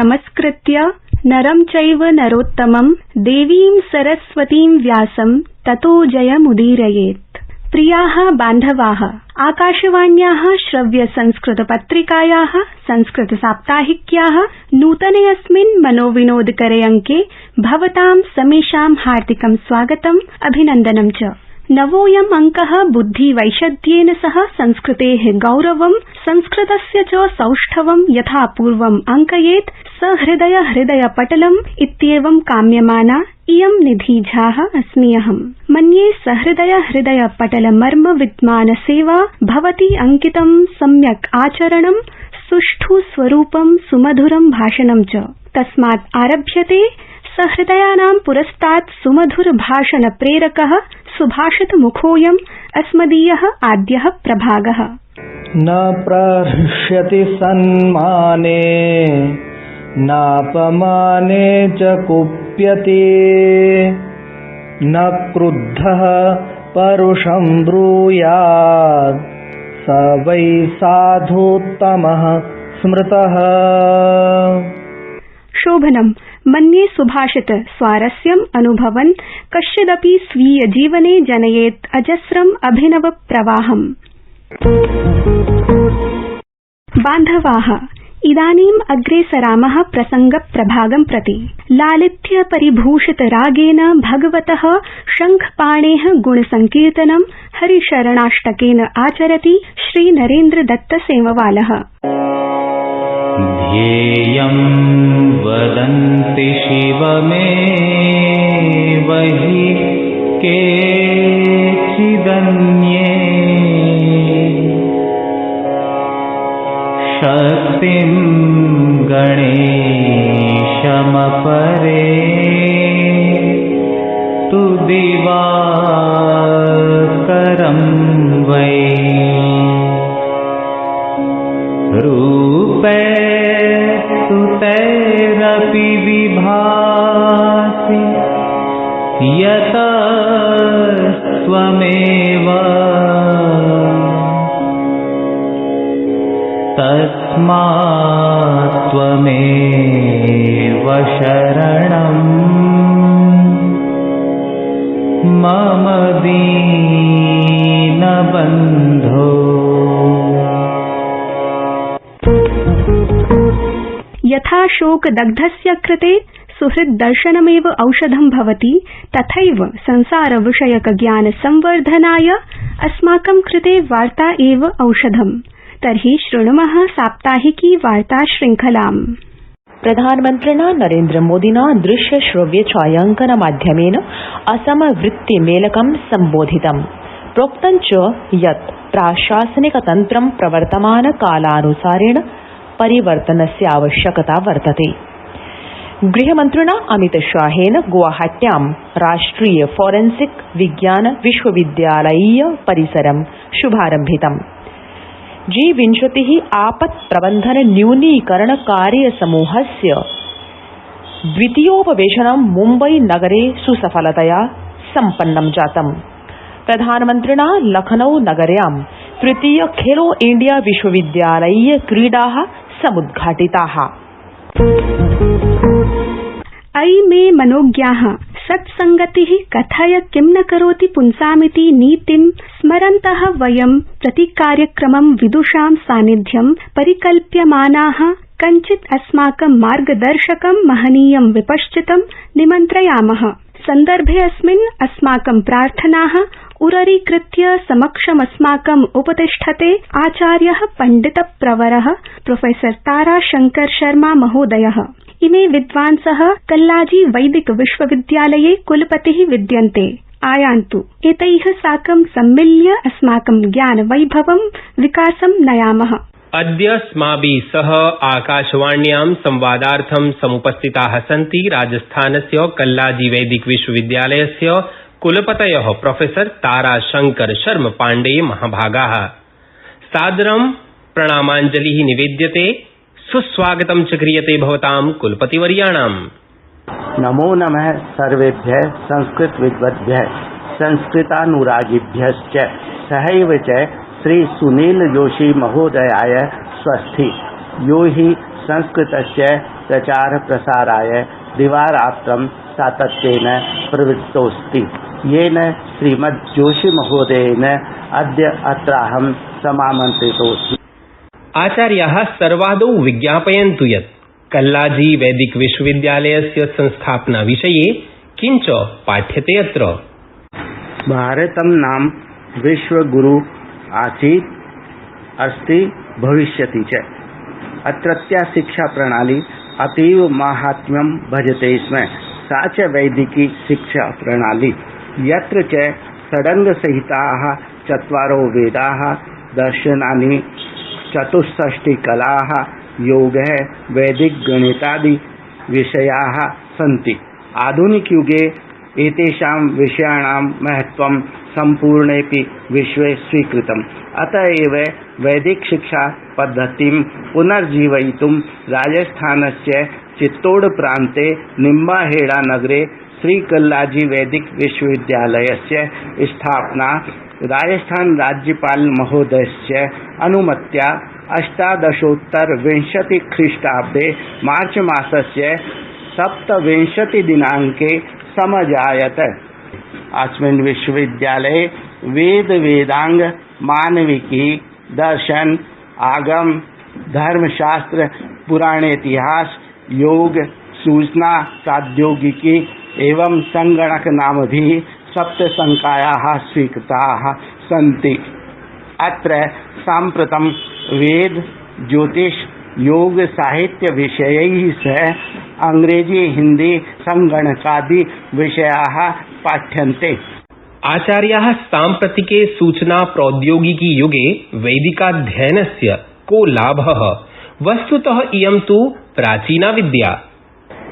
नमस्कृत्य नरं चैव नरोत्तमं देवीं सरस्वतीं व्यासं ततो जयमुदीरयेत्। प्रियाः बान्धवाः, आकाशवाण्याः श्रव्य संस्कृत पत्रिकायाः संस्कृत साप्ताहिक्याः नूतने अस्मिन् मनोविनोदकरे अंके भवतां समेषां हार्दिकं स्वागतम्, अभिनन्दनं च। नवोऽयम् अंकः बुद्धिवैषद्येन सह संस्कृतेः गौरवं, संस्कृतस्य च सौष्ठवं यथापूर्वम् अंकयेत् सहृदय हृदयपटलम् इत्येवं काम्यमाना इयं निधि झाः अस्मि अहम्। मन्ये सहृदय हृदयपटल मर्म विद्मान सेवा भवति अंकितं सम्यक् आचरणं, सुष्ठु स्वरूपं, सुमधुरं भाषणं च। तस्मात् आरभ्यते सहृदयानां पुरस्तात् सुमधुर भाषण प्रेरकः सुभाषित मुखोऽयम् अस्मदीयः आद्यः प्रभागः। न प्रहृष्यति सन्माने नापमाने च कुप्यते, न क्रुद्धः परुषं ब्रूयात् स वै साधुत्तमः स्मृतः। शोभनं। मन्ये सुभाषित स्वारस्यम् अनुभवन् कश्चिदपि स्वीय जीवने जनयेत् अजस्रम् अभिनव प्रवाहम्। बान्धवाः, इदानीम् अग्रेसरामः प्रसंग प्रभागं प्रति। लालित्य परिभूषित रागेन भगवतः शंखपाणेः गुणसंकीर्तनं हरिशरणाष्टकेन आचरति श्री नरेन्द्र दत्त सेमवालः। ध्येयं वदन्ति शिवमेव हि केचिदन्ये, शक्तिं गणेशमपरे तु दिवाकरं वै। रूपे तैरपि विभासि यतस्त्वमेव, तस्मात् त्वमेव शरणं मम दीनबन्धो। यथा शोकदग्धस्य कृते सुहृद्दर्शनमेव औषधं भवति, तथैव संसारविषयकज्ञानसंवर्धनाय अस्माकं कृते वार्ता एव औषधम्। तर्हि शृणुमः साप्ताहिकी वार्ता श्रृंखलाम्। प्रधानमन्त्रिणा नरेन्द्रमोदिना दृश्य श्रव्य छायांकन माध्यमेन असम वृत्तिमेलकं सम्बोधितम्। प्रोक्तं च यत् प्राशासनिकतन्त्रं प्रवर्तमान कालानुसारेण परिवर्तनस्य आवश्यकता वर्तते। गृहमन्त्रिणा अमितशाहेन गुवाहाट्यां राष्ट्रिय फोरेंसिक विज्ञान विश्वविद्यालयीय परिसरं शुभारम्भितम्। G20 आपत् प्रबन्धन न्यूनीकरण कार्यसमूहस्य द्वितीयोपवेशनं मुम्बई नगरे सुसफलतया सम्पन्नं जातम्। प्रधानमन्त्रिणा लखनऊ नगर्यां तृतीय खेलो इंडिया विश्वविद्यालयीय क्रीडाः समुद्घाटिताः। अयि मे मनोज्ञाः, सत्संगतिः कथय किं न करोति पुंसामिति नीतिं स्मरन्तः वयं प्रतिकार्यक्रमं विदुषां सान्निध्यं परिकल्प्यमानाः कञ्चित् अस्माकं मार्गदर्शकं महनीयं विपश्चितं निमन्त्रयामः। सन्दर्भे अस्मिन् अस्माकं प्रार्थनाः उररीकृत्य समक्षमस्माकम् उपतिष्ठते आचार्यः पण्डितप्रवरः प्रोफेसर ताराशंकर शर्मा महोदयः। इमे विद्वांसः कल्लाजी वैदिक विश्वविद्यालये कुलपतिः विद्यन्ते। आयान्तु, एतैः साकं सम्मिल्य अस्माकं ज्ञानवैभवं विकासं नयामः। अद्य अस्माभिः सह आकाशवाण्यां संवादार्थं समुपस्थिताः सन्ति राजस्थानस्य कल्लाजी वैदिक विश्वविद्यालयस्य कुलपतयः प्रोफेसर ताराशंकर शर्म पाण्डेय महाभागाः। सादरं प्रणामाञ्जलिः निवेद्यते, सुस्वागतं च क्रियते भवतां कुलपतिवर्याणाम्। नमो नमः सर्वेभ्यः संस्कृत विद्वद्भ्यः संस्कृतानुरागिभ्यश्च सहैव च श्री सुनील जोशी महोदयाय स्वस्ति। यो हि संस्कृतस्य प्रचार प्रसाराय दिवारात्रं सातत्येन प्रवृत्तोऽस्ति। येन श्रीमद् जोशी महोदयेन अद्य अत्राहं समामन्त्रितोऽस्मि। आचार्याः सर्वादौ विज्ञापयन्तु यत् कल्लाजी वैदिक विश्वविद्यालयस्य संस्थापना विषये किञ्च पाठ्यते अत्र। भारतं नाम विश्वगुरु आसीत्, अस्ति, भविष्यति च। अत्रत्या शिक्षा प्रणाली अतीव माहात्म्यं भजते स्म। सा च वैदिकी शिक्षा प्रणाली, यत्र च षडङ्गसहिताः चत्वारो वेदाः, दर्शनानि, चतुष्षष्टिकलाः, योगः, वैदिकगणितादि विषयाः सन्ति। आधुनिकयुगे एतेषां विषयाणां महत्त्वं सम्पूर्णेऽपि विश्वे स्वीकृतम्। अतः एव वैदिकशिक्षापद्धतिं पुनर्जीवयितुं राजस्थानस्य चित्तोडप्रान्ते निम्बाहेड़ानगरे श्रीकल्लाजी वैदिक विश्वविद्यालयस्य स्थापना राजस्थान राज्यपाल महोदयस्य अनुमत्या 1820 ख्रीष्टाब्दे मार्च मासस्य 27 दिनाङ्के समजायत। अस्मिन् विश्वविद्यालये वेद वेदांग मानविकी दर्शन आगम धर्मशास्त्र पुराणेतिहास योग सूचना प्रौद्योगिकी एवं संगणक नामभिः 7 संकायाः स्वीकृताः सन्ति। अत्र साम्प्रतं वेद ज्योतिष योग साहित्य विषयैः सह अंग्रेजी हिंदी संगणकादि विषयाः पाठ्यन्ते। आचार्याः साम्प्रतिके सूचना प्रौद्योगिकी युगे वैदिकाध्ययनस्य को लाभः? वस्तुतः इयं तु प्राचीना विद्या।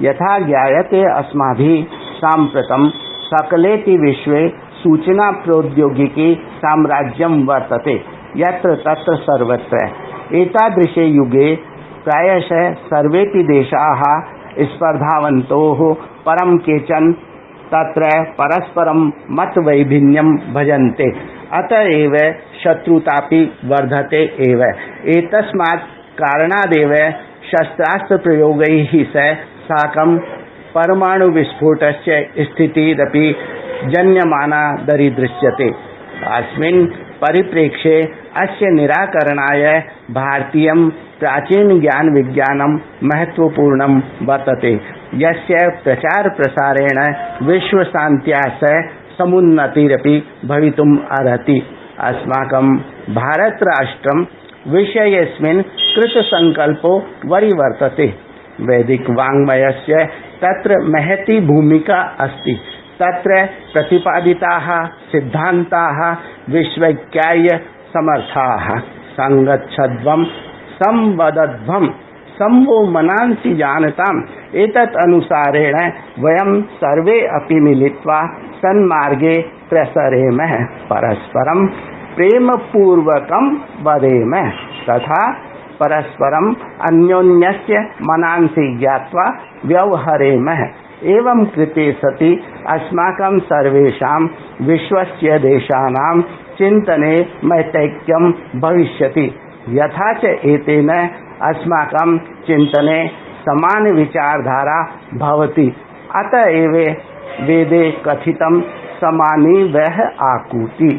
यथा ज्ञायते अस्माभिः साम्प्रतं सकलेति विश्वे सूचना प्रौद्योगिकी साम्राज्यं वर्तते, यत्र तत्र सर्वत्र। एतादृशे युगे प्रायशः सर्वेपि देशाः स्पर्धावन्तोः, परं केचन तत्र परस्परं मतवैभिन्यं भजन्ते। अतः एव शत्रुतापि वर्धते एव। एतस्मात् कारणादेव शस्त्रास्त्रप्रयोगैः सह साकं परमाणुविस्फोटस्य स्थितिरपि जन्यमाना दरीदृश्यते। अस्मिन् परिप्रेक्ष्ये अस्य निराकरणाय भारतीयं प्राचीन ज्ञान विज्ञानं महत्वपूर्णं वर्तते, यस्य प्रचार प्रसारेण विश्वशान्त्या सह समुन्नतिरपि भवितुम् अर्हति। अस्माकं भारतराष्ट्रं विषयेऽस्मिन् कृतसङ्कल्पो वरिवर्तते। वैदिक वाङ्मयस्य तत्र महती भूमिका अस्ति। तत्र प्रतिपादिताः सिद्धान्ताः विश्वैक्याय समर्थाः। संगच्छध्वं संवदध्वं संवो मनांसि जानताम्। एतत् अनुसारेण वयं सर्वे अपि मिलित्वा सन्मार्गे प्रसरेम, परस्परं प्रेमपूर्वकं वदेम, तथा परस्परं अन्योन्यस्य मनांसि ज्ञात्वा व्यवहरेम। एवं कृते सति अस्माकं सर्वेषां विश्वस्य देशानां चिन्तने मैत्रैक्यं भविष्यति। यथा च एतेन अस्माकं चिन्तने समान विचारधारा भवति। अतः एव वेदे कथितं समानी वह आकूति।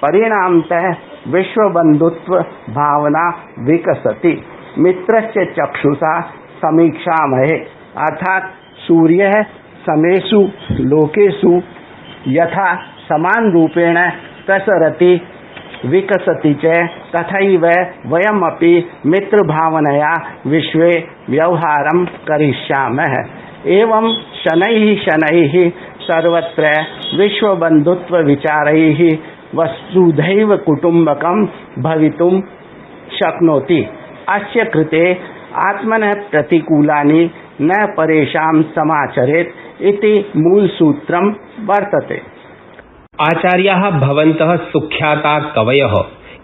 परिणामतः विश्वबन्धुत्व भावना विकसति। मित्रस्य चक्षुषा समीक्षामहे, अर्थात सूर्यः समेषु लोकेषु यथा समान रूपेण प्रसरति विकसति च, तथैव वयमपि मित्रभावनया विश्वे व्यवहारं करिष्यामः। एवं शनैः शनैः सर्वत्र विश्वबन्धुत्वविचारैः वसुधैव कुटुम्बकं भवितुं शक्नोति। अस्य कृते आत्मनः प्रतिकूलानि न परेषां समाचरेत् इति मूलसूत्रं वर्तते। आचार्याः भवन्तः सुख्याता कवयः,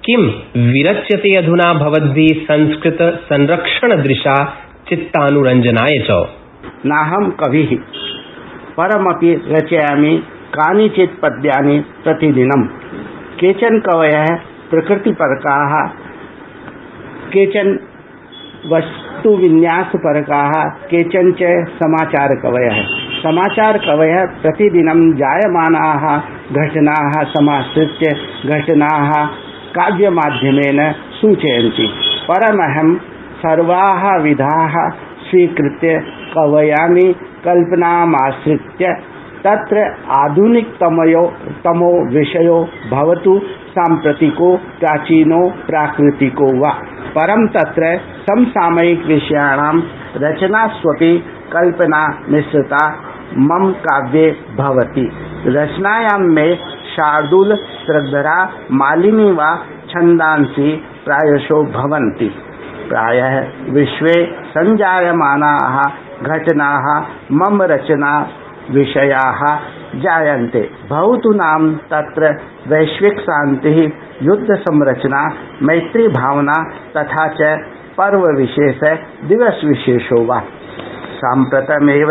किं विरच्यते अधुना भवद्भिः संस्कृत संरक्षणदृशा चित्तानुरञ्जनाय च? नाहं कविः, परमपि रचयामि कानिचित् पद्यानि प्रतिदिनं। केचन कवयः प्रकृतिपरकाः, केचन वस्तुविन्यासपरकाः केचन च समाचारकवयः। समाचारकवयः प्रतिदिनं जायमानाः घटनाः समाश्रित्य घटनाः काव्यमाध्यमेन सूचयन्ति। परमहं सर्वाः विधाः स्वीकृत्य कवयामि कल्पनामाश्रित्य तत्र आधुनिकतमो विषयो भवतु साम्प्रतिको प्राचीनो प्राकृतिको वा, परं तत्र समसामयिक विषयाणां रचनास्वपि कल्पना मिश्रिता मम काव्ये भवति। रचनायां मे शार्दूल, स्रग्धरा, मालिनी वा छन्दांसि प्रायशो भवन्ति। प्रायः विश्वे संजायमानाः घटनाः मम रचना विषयाः जायन्ते। बहुतूनां तत्र वैश्विक शान्तिः, युद्ध संरचना, मैत्री भावना तथा च पर्व विशेष, दिवस विशेषो वा। साम्प्रतमेव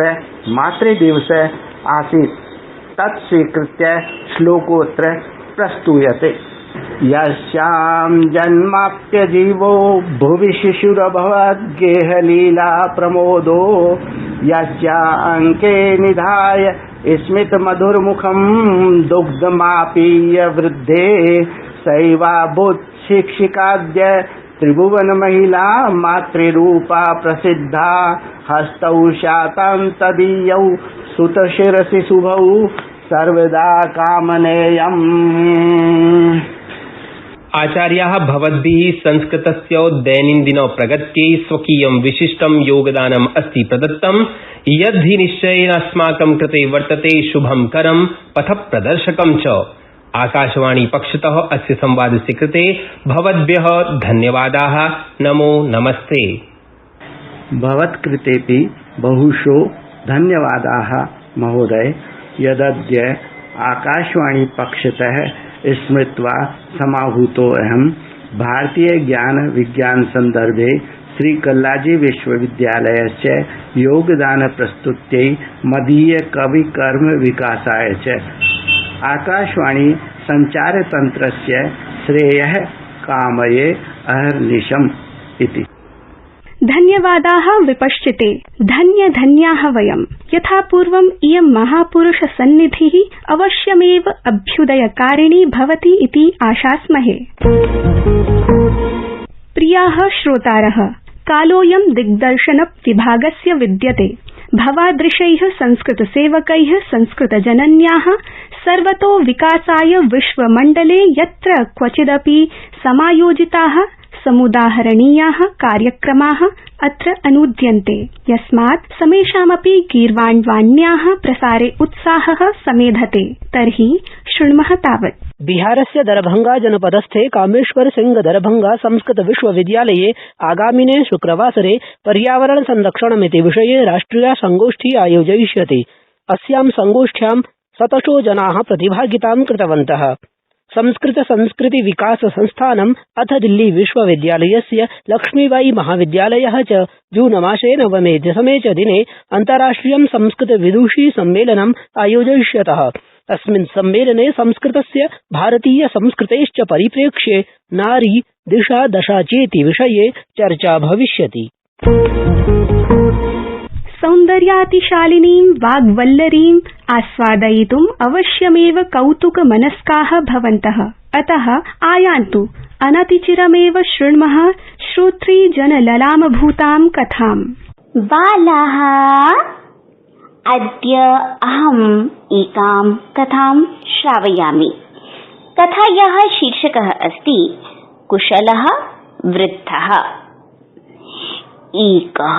मातृदिवस आसीत्, तत् स्वीकृत्य श्लोकोऽत्र प्रस्तूयते। यस्यां जन्माप्यजीवो भुवि शिशुरभवद्गेहलीला प्रमोदो, यस्या अंके निधाय स्मितमधुरमुखं दुग्धमापीय वृद्धे, सैवाभूत् शिक्षिकाद्य त्रिभुवनमहिला मातृरूपा प्रसिद्धा। हस्तौ शातं तदीयौ सुतशिरसि शुभौ सर्वदा कामनेयम्। आचार्याः भवद्भिः संस्कृतस्य दैनन्दिन प्रगत्यै स्वकीयं विशिष्टं योगदानम् अस्ति प्रदत्तं, यद्धि निश्चयेन अस्माकं कृते वर्तते शुभं करं पथप्रदर्शकं च। आकाशवाणी पक्षतः अस्य संवादस्य कृते भवद्भ्यः धन्यवादाः। नमो नमस्ते। भवत्कृतेपि बहुशो धन्यवादाः महोदय। यदद्य आकाशवाणी पक्षतः स्मृत्वा समाहूतोऽहं भारतीय ज्ञान विज्ञान संदर्भे श्री कल्लाजी विश्वविद्यालयस्य योगदान प्रस्तुत्यै मदीय कवि कर्म विकासाय च आकाशवाणी संचार तंत्रस्य श्रेयः कामये अहर्निशम् इति। धन्यवादाः विपश्चिते। धन्याः वयं। यथा पूर्वम् इयं महापुरुष सन्निधिः अवश्यमेव अभ्युदयकारिणी भवति इति आशास्महे। प्रियाः श्रोतारः, कालोऽयं दिग्दर्शन विभागस्य विद्यते। भवादृशैः संस्कृतसेवकैः संस्कृतजनन्याः सर्वतो विकासाय विश्वमण्डले यत्र क्वचिदपि समायोजिताः समुदाहरणीयाः कार्यक्रमाः अत्र अनुद्यन्ते, यस्मात् समेषामपि गीर्वाणवाण्याः प्रसारे उत्साहः समेधते। तर्हि शृण्मः तावत्। बिहारस्य दरभंगा जनपदस्थे कामेश्वर सिंह दरभंगा संस्कृत विश्वविद्यालये आगामिने शुक्रवासरे पर्यावरण संरक्षणमिति विषये राष्ट्रिया संगोष्ठी आयोजयिष्यते। अस्यां संगोष्ठ्यां शतशो जनाः प्रतिभागितां कृतवन्तः। संस्कृत संस्कृति विकास संस्थानम् अथ दिल्ली विश्वविद्यालयस्य लक्ष्मीबाई महाविद्यालयः च जूनमासे 9 च दिने अन्ताराष्ट्रियं संस्कृत विदुषी सम्मेलनम् आयोजयिष्यतः। अस्मिन् सम्मेलने संस्कृतस्य भारतीय संस्कृतेश्च परिप्रेक्ष्ये नारी दिशा दशा चेति विषये चर्चा भविष्यति। सौन्दर्यातिशालिनीं वाग्वल्लरीम् आस्वादयितुम् अवश्यमेव कौतुकमनस्काः भवन्तः। अतः आयान्तु अनतिचिरमेव शृण्मः श्रोतृजनललामभूतां कथाम्। बालाः, अद्य अहम् एकां कथां श्रावयामि। कथायाः शीर्षकः अस्ति कुशलः वृद्धः। एकः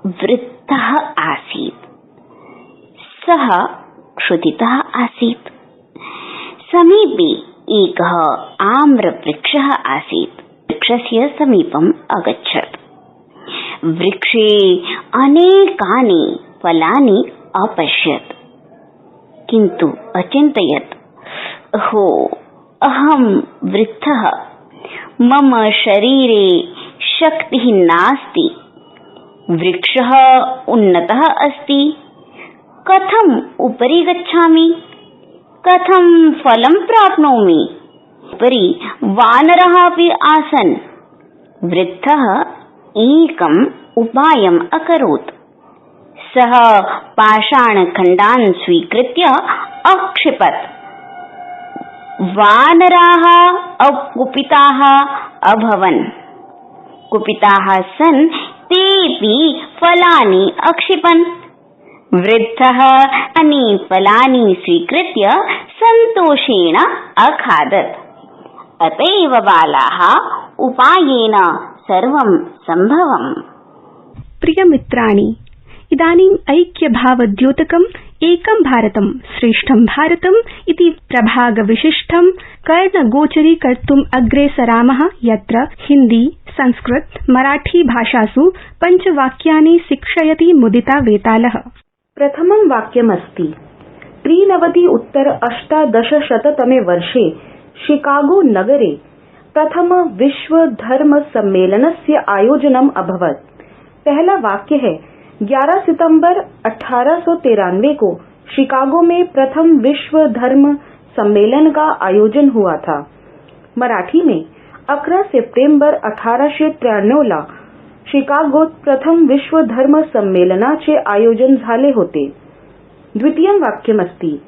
वृद्धः आसीत्। सः क्षुधितः आसीत्। समीपे एकः आम्रवृक्षः आसीत्। वृक्षस्य समीपम् अगच्छत्। वृक्षे अनेकानि फलानि अपश्यत्, किन्तु अचिन्तयत्, अहो, अहं वृद्धः, मम शरीरे शक्तिः नास्ति। वृक्षः उन्नतः अस्ति, कथम् उपरि गच्छामि, कथं फलं प्राप्नोमि। उपरि वानरः अपि आसन्। वृद्धः एकं उपायम् अकरोत्। सः पाषाणखण्डान् स्वीकृत्य अक्षिपत्। वानराः कुपिताः अभवन्। कुपिताः सन् तेऽपि फलानि अक्षिपन्। वृद्धः तानि फलानि स्वीकृत्य सन्तोषेण अखादत्। अत एव बालाः उपायेन सर्वं सम्भवम्। प्रियमित्राणि, इदानीम् ऐक्यभावद्योतकम् एकं भारतं श्रेष्ठं भारतम् इति प्रभागविशिष्टं कर्णगोचरीकर्तुम् अग्रेसरामः, यत्र हिन्दी, संस्कृत, मराठी भाषासु पञ्चवाक्यानि शिक्षयति मुदिता वेतालः। प्रथमं वाक्यमस्ति 93 उत्तर 1800 वर्षे शिकागो नगरे प्रथम विश्व धर्म सम्मेलनस्य आयोजनम् अभवत्। पहला वाक्य है 11 सितंबर 1893 को शिकागो में प्रथम विश्व धर्म सम्मेलन का आयोजन हुआ था। मराठी में 11 सप्टेंबर 1893 ला शिकागोत प्रथम विश्व धर्म संमेलनाचे आयोजन झाले होते। द्वितीयं वाक्यमस्ति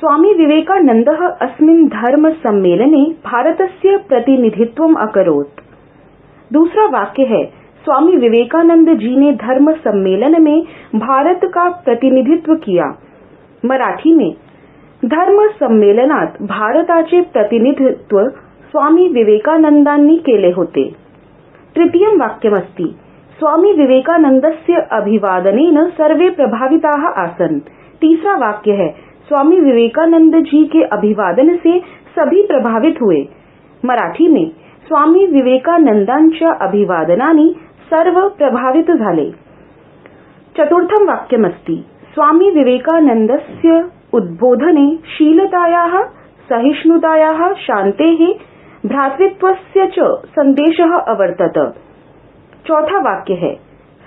स्वामी विवेकानन्दः अस्मिन् धर्म सम्मेलने भारतस्य प्रतिनिधित्वम् अकरोत्। दूसरा वाक्य है स्वामी विवेकानंद जी ने धर्म सम्मेलन में भारत का प्रतिनिधित्व किया। मराठी में धर्म सम्मेलनात भारताचे प्रतिनिधित्व स्वामी विवेकानंदांनी केले होते। तृतीयं वाक्यमस्ति स्वामी विवेकानन्दस्य अभिवादनेन सर्वे प्रभाविताः आसन्। तीसरा वाक्य है स्वामी विवेकानंद जी के अभिवादन से सभी प्रभावित हुए। मराठी में स्वामी विवेकानंदांच्या अभिवादनाने सर्व प्रभावित झाले। चतुर्थं वाक्यमस्ति स्वामी विवेकानन्दस्य उद्बोधने शीलतायाः, सहिष्णुतायाः, शान्तेः, भ्रातृत्वस्य च संदेशः अवर्तत। चौथा वाक्य है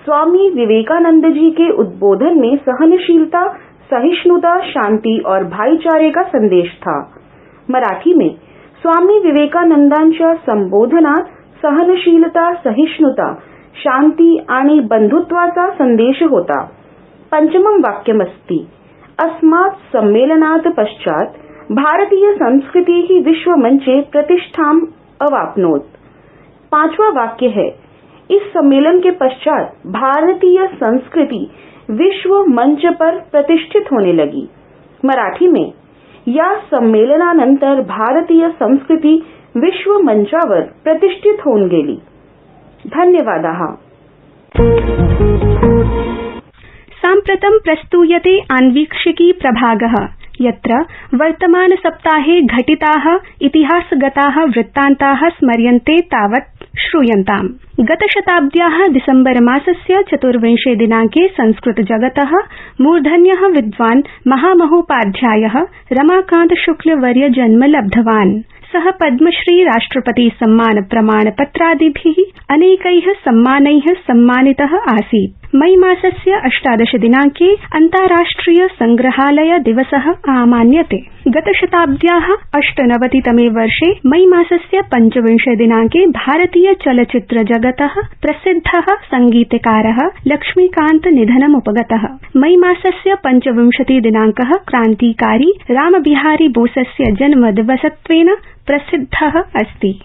स्वामी विवेकानंद जी के उद्बोधन में सहनशीलता, सहिष्णुता, शांति और भाईचारे का संदेश था। मराठी में स्वामी विवेकानंदांच्या संबोधनात सहनशीलता, सहिष्णुता, शांती आणि बंधुत्वाचा संदेश होता। पंचमं वाक्यमस्ति अस्मात् सम्मेलनात् पश्चात् भारतीय संस्कृति विश्व मंचे प्रतिष्ठाम अवाप्नोत। पांचवा वाक्य है इस सम्मेलन के पश्चात भारतीय संस्कृति विश्व मंच पर प्रतिष्ठित होने लगी। मराठी में या संमेलनानंतर भारतीय संस्कृती विश्व मंचावर प्रतिष्ठित होऊन गेली। धन्यवादाः। साम्प्रतं प्रस्तूयते आन्वीक्षिकी प्रभागः, यत्र वर्तमान सप्ताहे घटिताः इतिहासगताः वृत्तान्ताः स्मर्यन्ते तावत् श्रूयन्ताम्। गतशताब्द्याः दिसम्बर मासस्य 24 दिनाङ्के संस्कृत जगतः मूर्धन्यः विद्वान् महामहोपाध्यायः रमाकान्त शुक्लवर्य जन्म लब्धवान्। सः पद्मश्री, राष्ट्रपति सम्मान प्रमाण पत्रादिभिः अनेकैः सम्मानैः सम्मानितः आसीत्। मई मासस्य 18 दिनाङ्के अन्ताराष्ट्रिय संग्रहालय दिवसः आमान्यते। गतशताब्द्याः 98तमे वर्षे मई मासस्य 25 दिनाङ्के भारतीय चलच्चित्र जगतः प्रसिद्धः संगीतकारः लक्ष्मीकान्त निधनमुपगतः। मई मासस्य 25 दिनाङ्कः क्रान्तिकारी रामबिहारी बोसस्य जन्मदिवसत्वेन प्रसिद्धः अस्ति।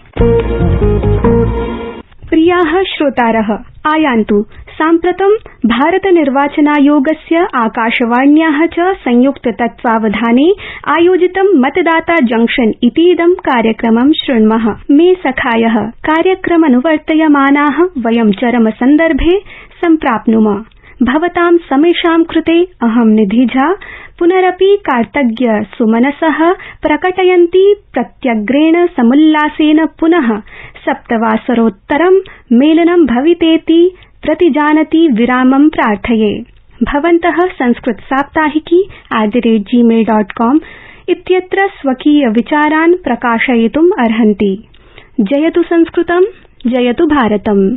प्रियाः श्रोतारः, आयान्तु साम्प्रतं भारत निर्वाचनायोगस्य आकाशवाण्याः च संयुक्त तत्त्वावधाने आयोजितं मतदाता जंक्शन इतीदं कार्यक्रमं शृण्मः। मे सखायः कार्यक्रमनुवर्तयमानाः वयं चरमसन्दर्भे सम्प्राप्नुम। भवतां समेषां कृते अहं निधिजा पुनरपि कार्तज्ञ सुमनसः प्रकटयन्ती प्रत्यग्रेण समुल्लासेन पुनः सप्तवासरोत्तरं मेलनं भवितेति प्रतिजानती विरामं प्रार्थये। भवन्तः संस्कृत साप्ताहिकी @gmail.com इत्यत्र स्वकीय विचारान् प्रकाशयितुम् अर्हन्ति। जयतु संस्कृतं, जयतु भारतम्।